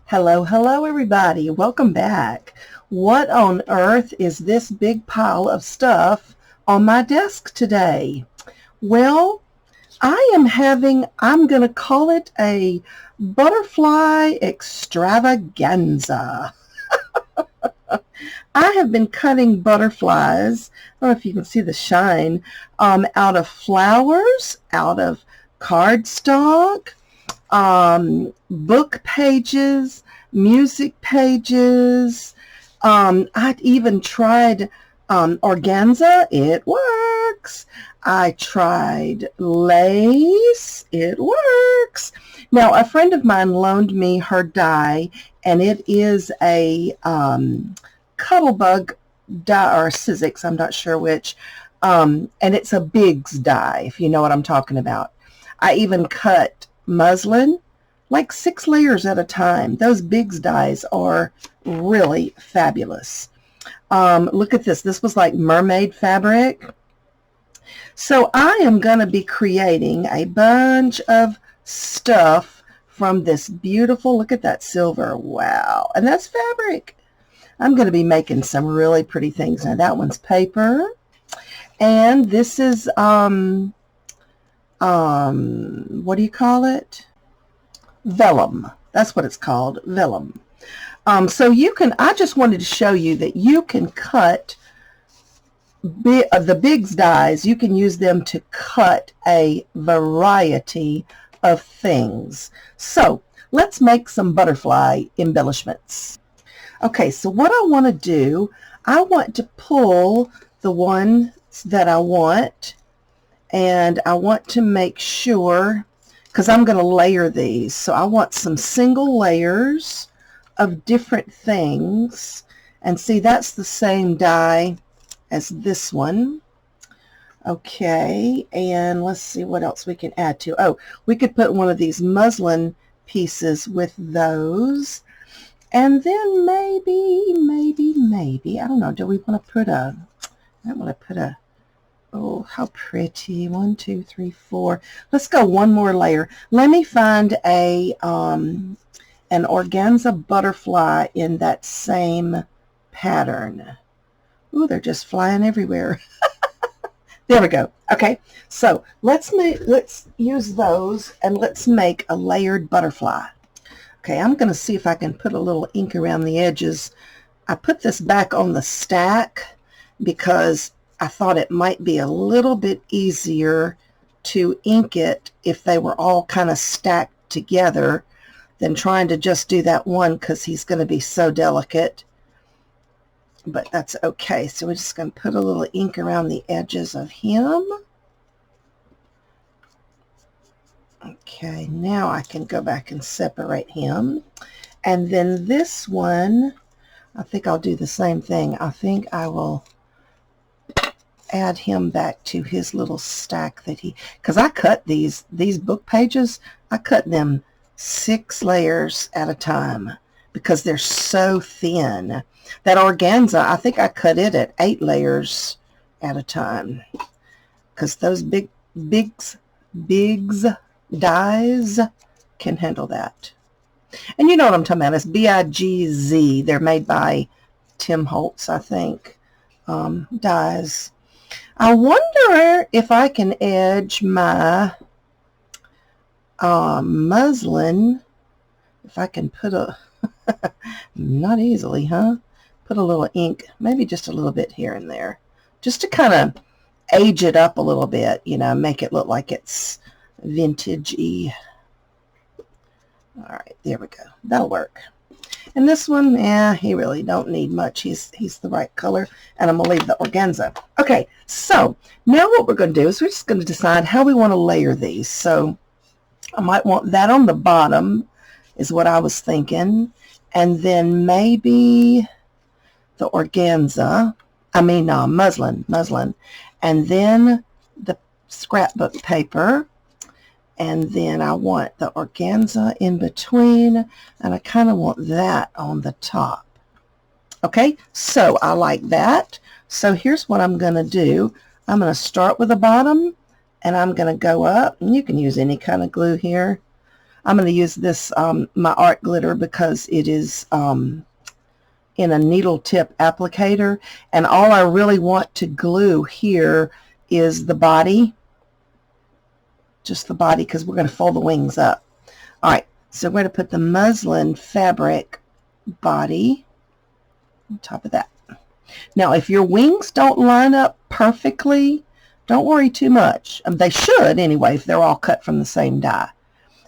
Hello, everybody. Welcome back. What on earth is this big pile of stuff on my desk today? Well, I'm going to call it a butterfly extravaganza. I have been cutting butterflies. I don't know if you can see the shine, out of flowers, out of cardstock, book pages, music pages. I'd even tried organza. It works. I tried lace. It works. Now, a friend of mine loaned me her dye, and it is a Cuttlebug dye or Sizzix, I'm not sure which, and it's a Biggs dye, if you know what I'm talking about. I even cut muslin, like 6 layers at a time. Those Biggs dyes are really fabulous. Look at this. This was like mermaid fabric. So I am going to be creating a bunch of stuff from this beautiful, look at that silver. Wow. And that's fabric. I'm going to be making some really pretty things. Now that one's paper. And this is, what do you call it? Vellum. That's what it's called, vellum. So you can, I just wanted to show you that you can cut the Biggs dyes. You can use them to cut a variety of things. So let's make some butterfly embellishments. Okay, so what I want to do, I want to pull the one that I want, and I want to make sure, because I'm going to layer these, so I want some single layers of different things. And see, that's the same dye as this one. Okay, and let's see what else we can add to. Oh, we could put one of these muslin pieces with those. And then maybe, I don't know, do we want to put I want to put oh, how pretty. 1, 2, 3, 4. Let's go one more layer. Let me find an organza butterfly in that same pattern. Ooh, they're just flying everywhere. There we go. Okay, so let's use those and let's make a layered butterfly. Okay, I'm going to see if I can put a little ink around the edges. I put this back on the stack because I thought it might be a little bit easier to ink it if they were all kind of stacked together than trying to just do that one, because he's going to be so delicate. But that's okay. So we're just going to put a little ink around the edges of him. Okay, now I can go back and separate him. And then this one, I think I'll do the same thing. I think I will add him back to his little stack that because I cut these book pages, I cut them 6 layers at a time because they're so thin. That organza, I think I cut it at 8 layers at a time because those Biggs dyes can handle that. And you know what I'm talking about. It's B-I-G-Z. They're made by Tim Holtz, I think, dyes. I wonder if I can edge my muslin, if I can put a, not easily, huh? Put a little ink, maybe just a little bit here and there, just to kind of age it up a little bit, you know, make it look like it's vintage-y. All right, there we go. That'll work. And this one, he really don't need much. He's the right color, and I'm going to leave the organza. Okay, so now what we're going to do is we're just going to decide how we want to layer these. So I might want that on the bottom is what I was thinking, and then maybe the organza, muslin, and then the scrapbook paper. And then I want the organza in between, and I kind of want that on the top. Okay, so I like that. So here's what I'm going to do. I'm going to start with the bottom, and I'm going to go up. And you can use any kind of glue here. I'm going to use this, my art glitter, because it is in a needle tip applicator, and all I really want to glue here is the body, just the body, because we're going to fold the wings up. All right, so we're going to put the muslin fabric body on top of that. Now, if your wings don't line up perfectly, don't worry too much. They should anyway if they're all cut from the same die.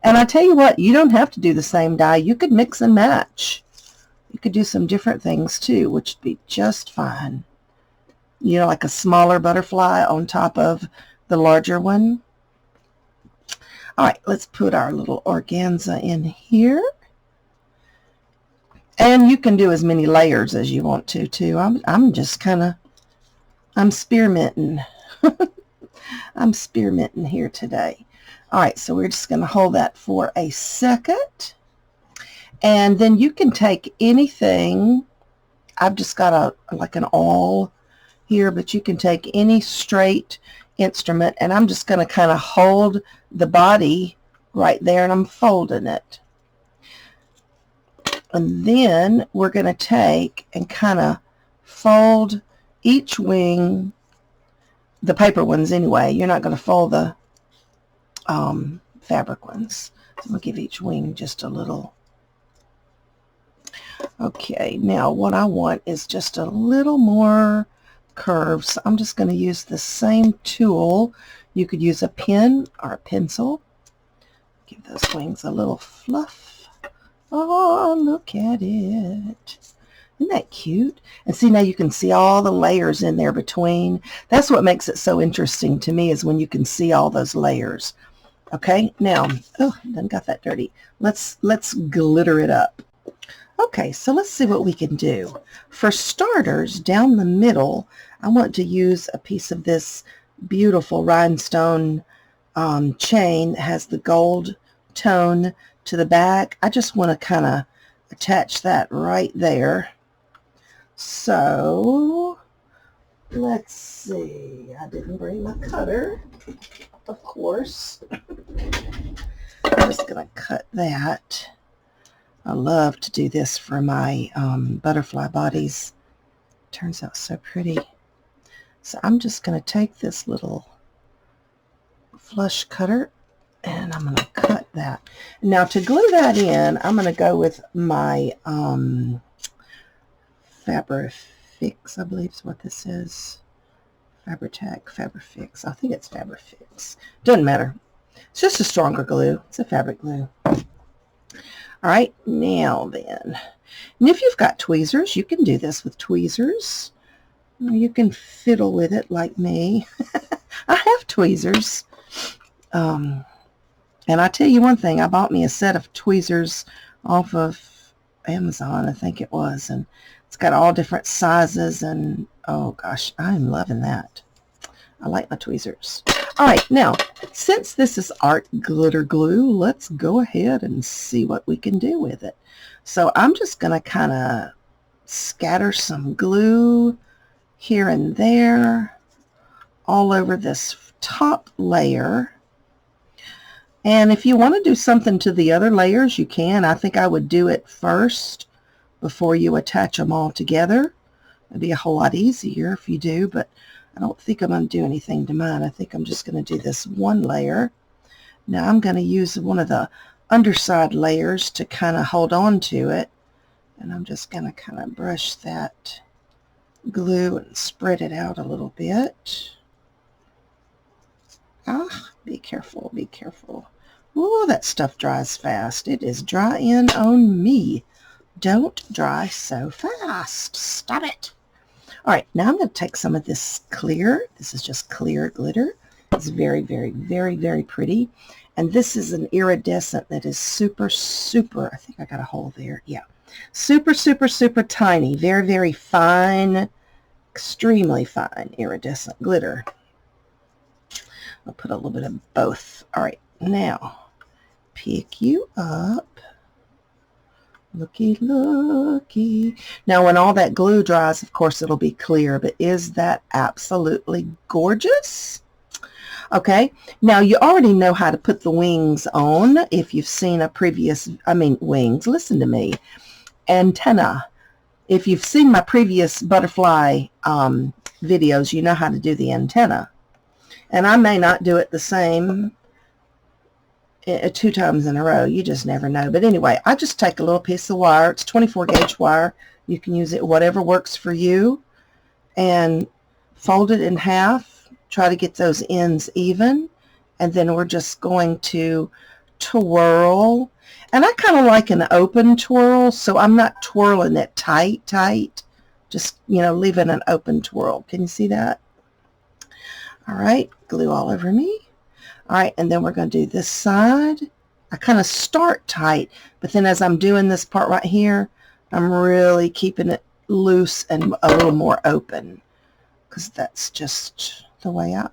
And I tell you what, you don't have to do the same die. You could mix and match. You could do some different things too, which would be just fine. You know, like a smaller butterfly on top of the larger one. All right, let's put our little organza in here. And you can do as many layers as you want to too. I'm just kind of, I'm experimenting. I'm experimenting here today. All right, so we're just going to hold that for a second. And then you can take anything. I've just got like an awl here, but you can take any straight instrument, and I'm just going to kind of hold the body right there, and I'm folding it. And then we're going to take and kind of fold each wing, the paper ones anyway. You're not going to fold the fabric ones. So we'll give each wing just a little. Okay, now what I want is just a little more curves. So I'm just going to use the same tool. You could use a pen or a pencil. Give those wings a little fluff. Oh, look at it. Isn't that cute? And see, now you can see all the layers in there between. That's what makes it so interesting to me, is when you can see all those layers. Okay, now, oh, done got that dirty. Let's glitter it up. Okay, so let's see what we can do. For starters, down the middle, I want to use a piece of this beautiful rhinestone chain that has the gold tone to the back. I just want to kind of attach that right there. So let's see. I didn't bring my cutter, of course. I'm just going to cut that. I love to do this for my butterfly bodies. Turns out so pretty. So I'm just going to take this little flush cutter, and I'm going to cut that. Now to glue that in, I'm going to go with my Fabrifix, I believe is what this is. Fabrifix. I think it's Fabrifix. Doesn't matter. It's just a stronger glue. It's a fabric glue. All right, now then. And if you've got tweezers, you can do this with tweezers. You can fiddle with it like me. I have tweezers. And I tell you one thing, I bought me a set of tweezers off of Amazon, I think it was, and it's got all different sizes, and oh gosh, I'm loving that. I like my tweezers. All right, now, since this is art glitter glue, let's go ahead and see what we can do with it. So I'm just going to kind of scatter some glue here and there all over this top layer. And if you want to do something to the other layers, you can. I think I would do it first before you attach them all together. It'd be a whole lot easier if you do, but I don't think I'm going to do anything to mine. I think I'm just going to do this one layer. Now I'm going to use one of the underside layers to kind of hold on to it. And I'm just going to kind of brush that glue and spread it out a little bit. Ah, be careful, be careful. Ooh, that stuff dries fast. It is drying on me. Don't dry so fast. Stop it. All right, now I'm going to take some of this clear. This is just clear glitter. It's very, very, very, very pretty. And this is an iridescent that is super, super, I think I got a hole there. Yeah. Super, super, super tiny. Very, very fine, extremely fine iridescent glitter. I'll put a little bit of both. All right, now pick you up. Looky, looky. Now, when all that glue dries, of course, it'll be clear, but is that absolutely gorgeous? Okay, now you already know how to put the wings on if you've seen a previous, wings, listen to me, antenna. If you've seen my previous butterfly videos, you know how to do the antenna. And I may not do it the same 2 times in a row. You just never know. But anyway, I just take a little piece of wire. It's 24 gauge wire. You can use it whatever works for you. And fold it in half. Try to get those ends even. And then we're just going to twirl. And I kind of like an open twirl, so I'm not twirling it tight. Just, leaving an open twirl. Can you see that? All right, glue all over me. All right, and then we're going to do this side. I kind of start tight, but then as I'm doing this part right here, I'm really keeping it loose and a little more open, because that's just the way I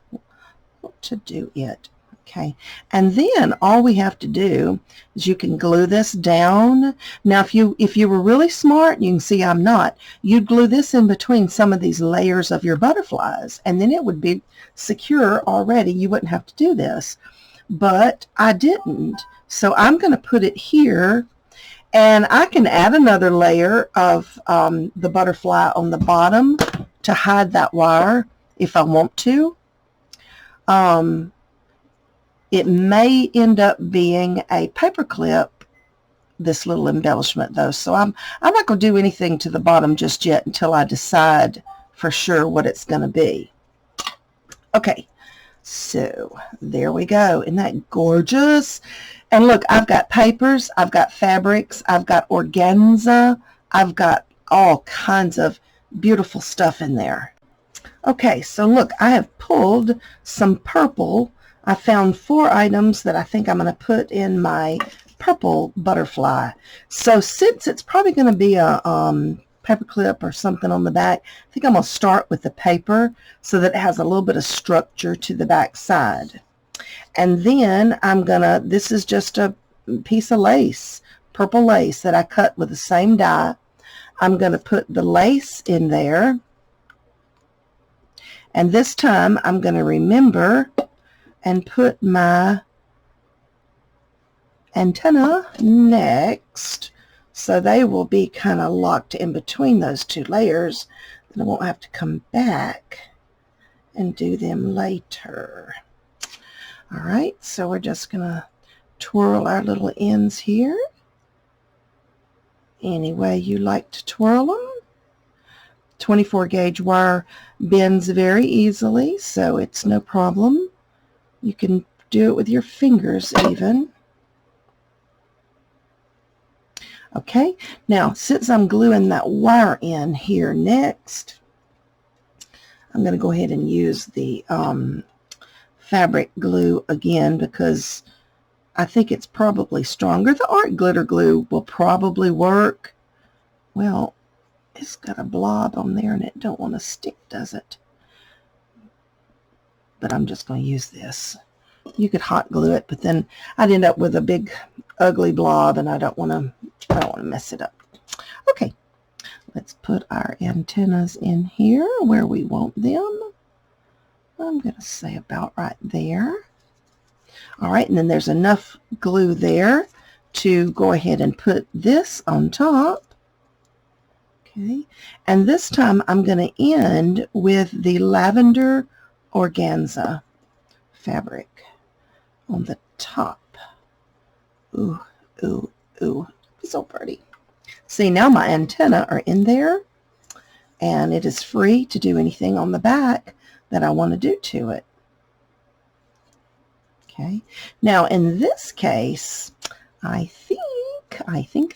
want to do it. Okay, and then all we have to do is you can glue this down. Now, if you were really smart, you can see I'm not, you'd glue this in between some of these layers of your butterflies, and then it would be secure already. You wouldn't have to do this, but I didn't. So I'm going to put it here, and I can add another layer of the butterfly on the bottom to hide that wire if I want to. It may end up being a paper clip, this little embellishment though. So I'm not going to do anything to the bottom just yet until I decide for sure what it's going to be. Okay, so there we go. Isn't that gorgeous? And look, I've got papers, I've got fabrics, I've got organza, I've got all kinds of beautiful stuff in there. Okay, so look, I have pulled some purple. I found 4 items that I think I'm going to put in my purple butterfly. So since it's probably going to be a paper clip or something on the back, I think I'm going to start with the paper so that it has a little bit of structure to the back side. And then I'm going to, this is just a piece of lace, purple lace that I cut with the same die. I'm going to put the lace in there. And this time I'm going to remember and put my antenna next, so they will be kind of locked in between those 2 layers, and I won't have to come back and do them later. All right, so we're just going to twirl our little ends here any way you like to twirl them. 24 gauge wire bends very easily, so it's no problem. You can do it with your fingers even. Okay, now since I'm gluing that wire in here next, I'm going to go ahead and use the fabric glue again, because I think it's probably stronger. The art glitter glue will probably work. Well, it's got a blob on there and it don't want to stick, does it? But I'm just going to use this. You could hot glue it, but then I'd end up with a big ugly blob, and I don't want to mess it up. Okay, let's put our antennas in here where we want them. I'm going to say about right there. All right, and then there's enough glue there to go ahead and put this on top. Okay, and this time I'm going to end with the lavender organza fabric on the top. Ooh, ooh, ooh, so pretty. See, now my antenna are in there, and it is free to do anything on the back that I want to do to it. Okay, now in this case, I think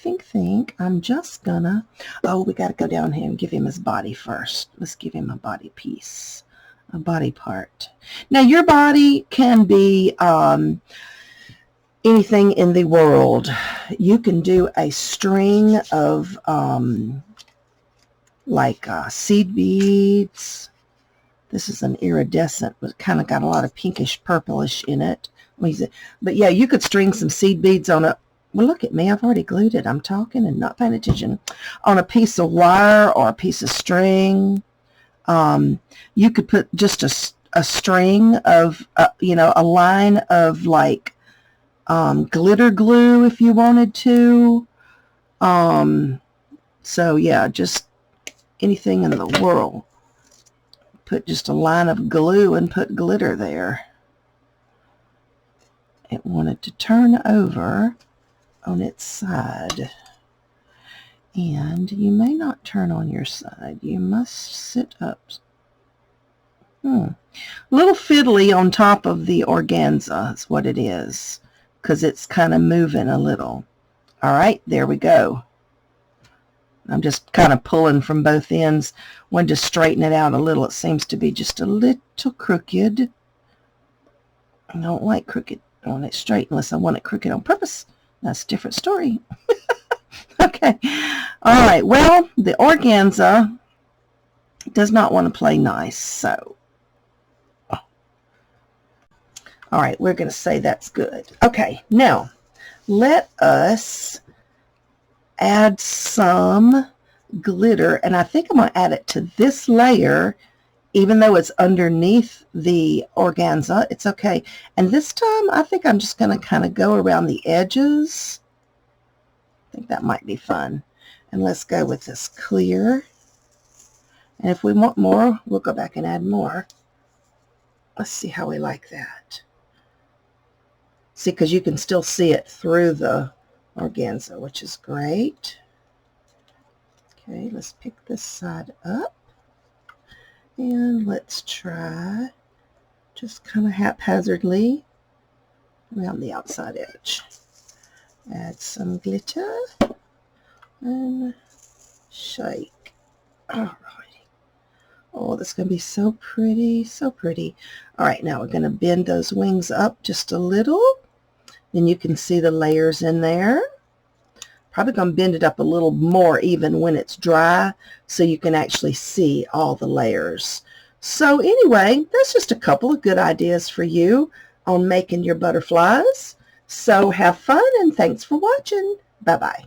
I'm just gonna, oh, we got to go down here and give him his body first. Let's give him a body piece. A body part. Now your body can be anything in the world. You can do a string of seed beads. This is an iridescent, but kind of got a lot of pinkish purplish in it. But yeah, you could string some seed beads on a, well, look at me, I've already glued it. I'm talking and not paying attention. On a piece of wire or a piece of string. You could put just a string of, you know, a line of like glitter glue if you wanted to. So yeah, just anything in the world. Put just a line of glue and put glitter there. It wanted to turn over on its side. And you may not turn on your side. You must sit up. A little fiddly on top of the organza is what it is, because it's kind of moving a little. All right, there we go. I'm just kind of pulling from both ends. Wanted to straighten it out a little. It seems to be just a little crooked. I don't like crooked. I want it straight unless I want it crooked on purpose. That's a different story. Okay. All right. Well, the organza does not want to play nice, so. All right, we're going to say that's good. Okay, now let us add some glitter, and I think I'm going to add it to this layer, even though it's underneath the organza. It's okay. And this time, I think I'm just going to kind of go around the edges. I think that might be fun. And let's go with this clear. And if we want more, we'll go back and add more. Let's see how we like that. See, because you can still see it through the organza, which is great. Okay, let's pick this side up. And let's try just kind of haphazardly around the outside edge. Add some glitter and shake. Alrighty. Oh, that's going to be so pretty, so pretty. All right, now we're going to bend those wings up just a little. Then you can see the layers in there. Probably going to bend it up a little more even when it's dry so you can actually see all the layers. So anyway, that's just a couple of good ideas for you on making your butterflies. So have fun and thanks for watching. Bye-bye.